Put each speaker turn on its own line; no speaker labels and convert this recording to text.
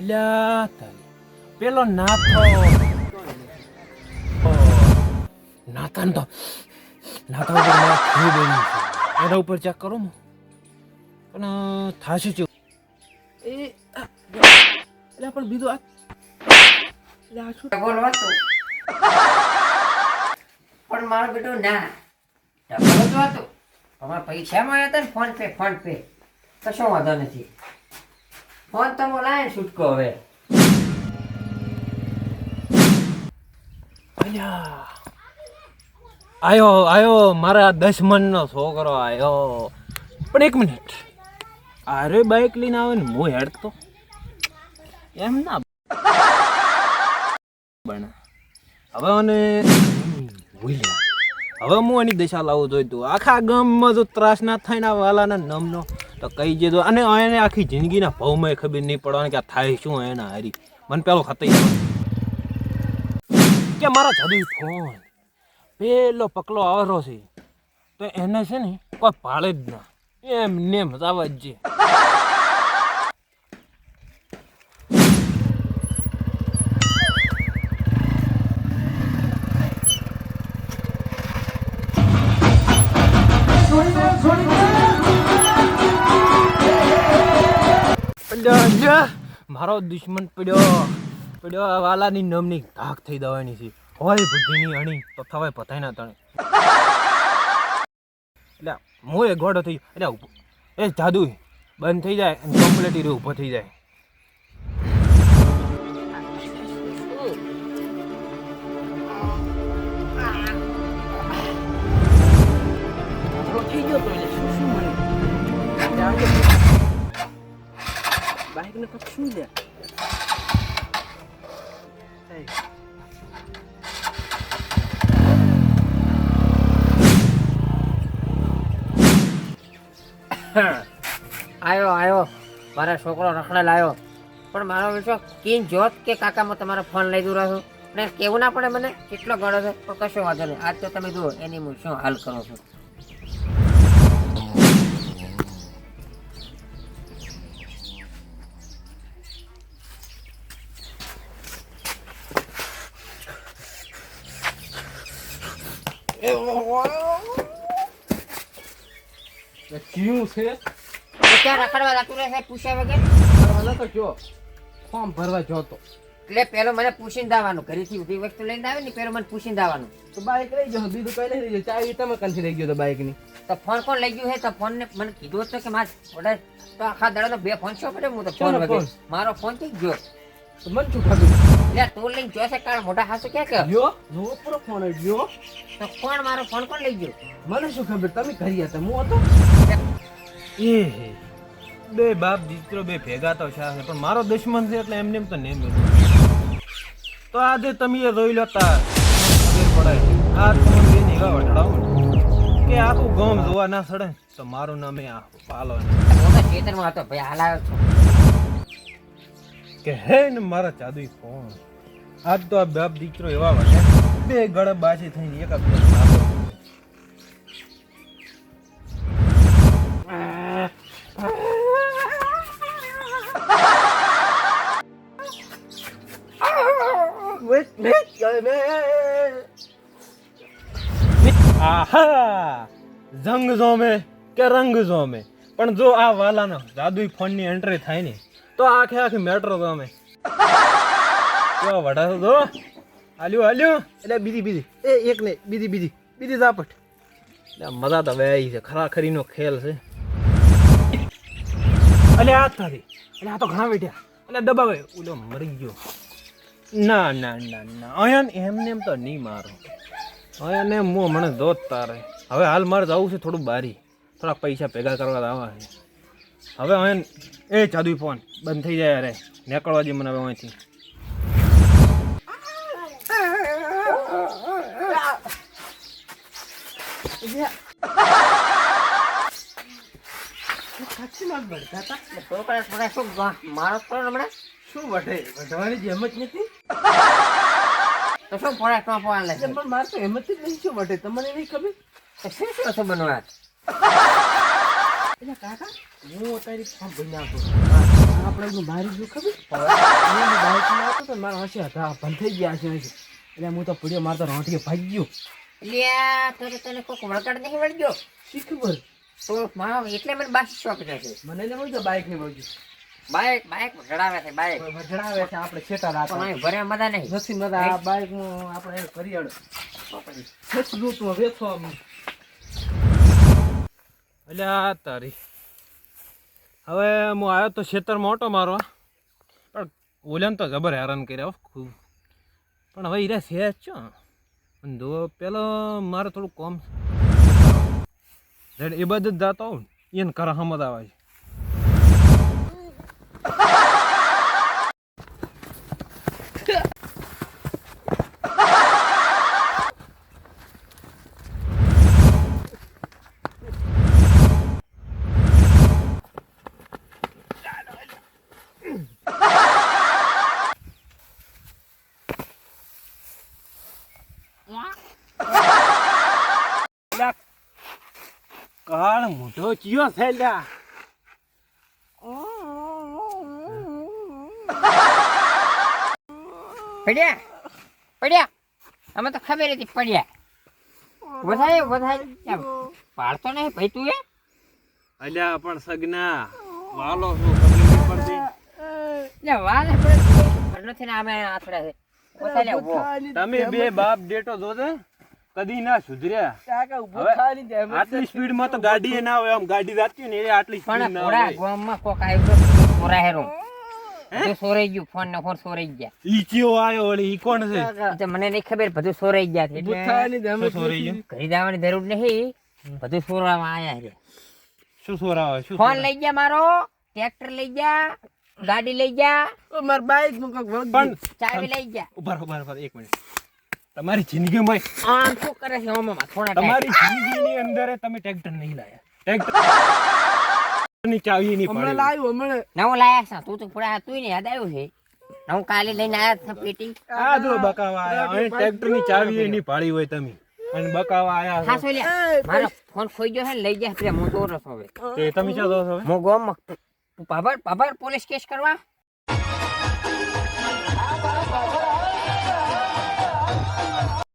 અલ્યા તારી પેલો નાથો નાથન તો નાથા ઉપર મારા ખૂબ એની છે એના ઉપર ચેક કરો પણ થાશે ચેવું એ એટલે પણ બીજું આ એટલે આ શું
બોલવા તો પણ મારો બેટો ના ડબલ તો હતો અમારા પૈસા મળ્યા હતા ને ફોન પે કશો વાંધો નથી ફોન તો બોલાય છૂટકો હવે
અલ્યા આયો મારા દશમનનો છોકરો આયો પણ એક મિનિટ આરે બાઈક લઈને આવે ને હું હેડતો એમ ના બને હવે અને હવે હું એની દિશા લાવું જોઈતું આખા ગામમાં જો ત્રાસ ના થાય ને વાલાના નમનો તો કઈ જે અને એને આખી જિંદગીના ભાવમાં ખબર નહીં પડવાની કે આ થાય શું એના હારી મને પેલો ખતઈ કે મારા જાદુ ફોન પેલો પકલો આવરો છે તો એને છે ને કોઈ ભાળે જ ના એમ નેમ આવવા જ છે મારો દુશ્મન પડ્યો વાલાની નમની ધાક થઈ દવાની છે હોય બુદ્ધિની અણી તો થવાય પતાય ના તણે એટલે હું એ ગોડો થઈ એટલે એ જાદુ બંધ થઈ જાય અને કમ્પ્લીટ રે ઊભો થઈ જાય થઈ ગયો તો શું મને બાઈક ને કશું લે
આયો મારા છોકરો રખડેલ આવ્યો પણ મારો વિશ્વાસ કીન જોત કે કાકામાં તમારો ફોન લઈ દઉં છું ને કેવું ના પડે મને કેટલો ગળો છે પણ કશો વાંધો નહીં આજ તો તમે જુઓ એની હું શું હાલ કરો છો
ક્યું છે
ક્યાં રખડવા જતું રહેશે પૂછ્યા વગર
તો જો ફોર્મ ભરવા જોતો
એટલે પેલો મને પૂછીને દાવાનું ઘરેથી ઉઠી વસ્તુ લઈને આવે ને પેલો મને પૂછીને દાવાનું
તો બાઈક લઈ જાઓ બીજું કઈ લઈ જાઓ ચાવી તમે કંથી લઈ ગયો તો બાઈક ની
તો ફોન કોણ લઈ ગયું છે તો ફોન ને મને કીધું હતું કે મારે ઓર્ડર તો આખા દાડાનો બે ફોન છો પડે હું તો ફોન વગર મારો ફોન થઈ ગયો
તો મને શું ખબર
એટલે તું લઈને જોશે કારણ મોટા હાસુ ક્યાં કે
ગયો નો પૂરો ફોન ગયો
તો કોણ મારો ફોન કોણ લઈ ગયો
મને શું ખબર તમે કરી હતા હું હતો એ બે બાપ દીકરો બે ભેગા તો છે પણ મારો દુશ્મન છે એટલે એમને એમ તો નેમ તો આજે તમે એ રોઈ લેતા ખબર પડાય આ તમને બેન એવા વઢડાવો કે આખું ગામ જોવા ના સડે તો મારું નામ એ પાલો
મોટા ખેતરમાં હતો ભાઈ હાલ આવ્યો છું
કે હે ને મારા જાદુઈ ફોન આજ તો આ બાપ દીકરો એવા વઢે બે ગળે બાછી થઈને એક આહા જંગ જોમે કે રંગ જોમે પણ જો આ વાલાનો જાદુઈ ફોન ની એન્ટ્રી થાય ને તો આખી મેટ્રો જોમે કેવો વડાસો જો હાલ્યું એટલે બીજી એ એક ને બીજી ઝાપટ એટલે મજા તો હવે આવી છે ખરાખરીનો ખેલ છે એટલે આ તારી એટલે આ તો ઘણા બેઠ્યા એટલે દબાવે ઓલો મરી ગયો ના અહીંયા એમને એમ તો નહીં મારો અહીંયા ને હું મને દોત તારે હવે હાલ મારે જવું છે થોડું બારી થોડાક પૈસા ભેગા કરવા આવવા છે હવે અહીંયા એ જાદુઈ ફોન બંધ થઈ જાય અરે નીકળવા દે મને હવે અહીંથી
મારો ફોન હમણાં
શું વઢવાની જેમ જ નથી
તો શું ફોન ફોન લે
પણ મારે તો એમ જ નહીં શું વઢે તમને નહીં ખબર
શું બનવા
એટલે કાકા હું તારી ફોન ભરી નાખો આપણે એનું મારી ગયું ખબર હું બાઈક માં આવતો તો મારા હશે હતા બંધ થઈ ગયા છે એટલે હું તો પડ્યો મારતો રોંટીએ ભાગી ગયો
લ્યા તો તને કોક વળગાડ નહીં વળગ્યો
શી ખબર
તો મારો એટલે મને બાસી શોખ છે
મને ને બોલજો બાઈક ને બોલજો
બાઈક બાઈક ચડાવે છે બાઈક
વઢડાવે છે આપણે છેટા રાતા
પણ ભરે મજા નહીં
નથી મજા આ બાઈક નું આપણે કરિયાડો ખેંચલું તો વેચો આમ
અલ્યા તારી હવે હું આવ્યો તો ખેતરમાં ઓટો મારવા પણ ઓલાને તો જબર હેરાન કર્યા હો ખૂબ પણ હવે હીરા છે જ છો પણ જો પેલો મારે થોડું કોમ છે એ બધું જ જતો હોઉં એને કરા સમજ આવે છે કાળ મોટો ચિયો છે લ્યા
પડ્યા પડ્યા અમે તો ખબર હતી પડ્યા વધાય વધાય પાડતો નહીં ભાઈ તું એ
અલ્યા પણ સગના વાલો શું ખબર નહીં પડતી
લે વાલે પડે નથી ને અમે આથડા છે વધાય લે ઉભો
તમે બે બાપ ડેટો જોજે કદી ના સુધર્યા
કાકા ઉભો
હવે
ખાલી દે
આટલી સ્પીડ માં તો ગાડી ના હોય આમ ગાડી જાતી ને એ આટલી સ્પીડ
પણ
ના
પોરા
હોય
ગામમાં કોક આવ્યો તો પોરા હેરો બધું સોરાઈ ગયું ફોન ને ફોન સોરાઈ ગયા
ઈ ચિયો આયો વળી ઈ કોણ છે
એ તો મને નહીં ખબર બધું સોરાઈ ગયા છે
ઉભો
એટલે
ખાલી દે
શું સોરાઈ ગયું?
ઘરે જવાની જરૂર નહીં બધું સોરામાં આયા છે
શું સોરાવે શું
ફોન લઈ ગયા મારો ટ્રેક્ટર લઈ ગયા ગાડી લઈ ગયા
માર બાઈક નું કોક વગ
પણ
ચાવી લઈ ગયા
ઉભા એક મિનિટ તમારી જિંદગીમાં
આમ શું કરે છે ઓમાં થોડા
તમારી જિંદગીની અંદર તમે ટ્રેક્ટર નહીં લાયા ટ્રેક્ટર ની ચાવી નહીં
હમણાં
પાડી
લાવ્યું હમણાં
નવું લાયા છે તું તો પૂરા તું ને યાદ આવ્યું છે હું કાલે લઈને આયા હતા પેટી
આ જો બકાવા આયા હવે ટ્રેક્ટર ની ચાવી નહીં પાડી હોય તમે અને બકાવા આયા
હા સોલ્યા મારો ફોન ખોઈ ગયો છે ને લઈ ગયા પેલા હું દોરસ હવે
તે તમે શું દો છો હવે?
હું ગોમ પાબર પાબર પોલીસ કેસ કરવા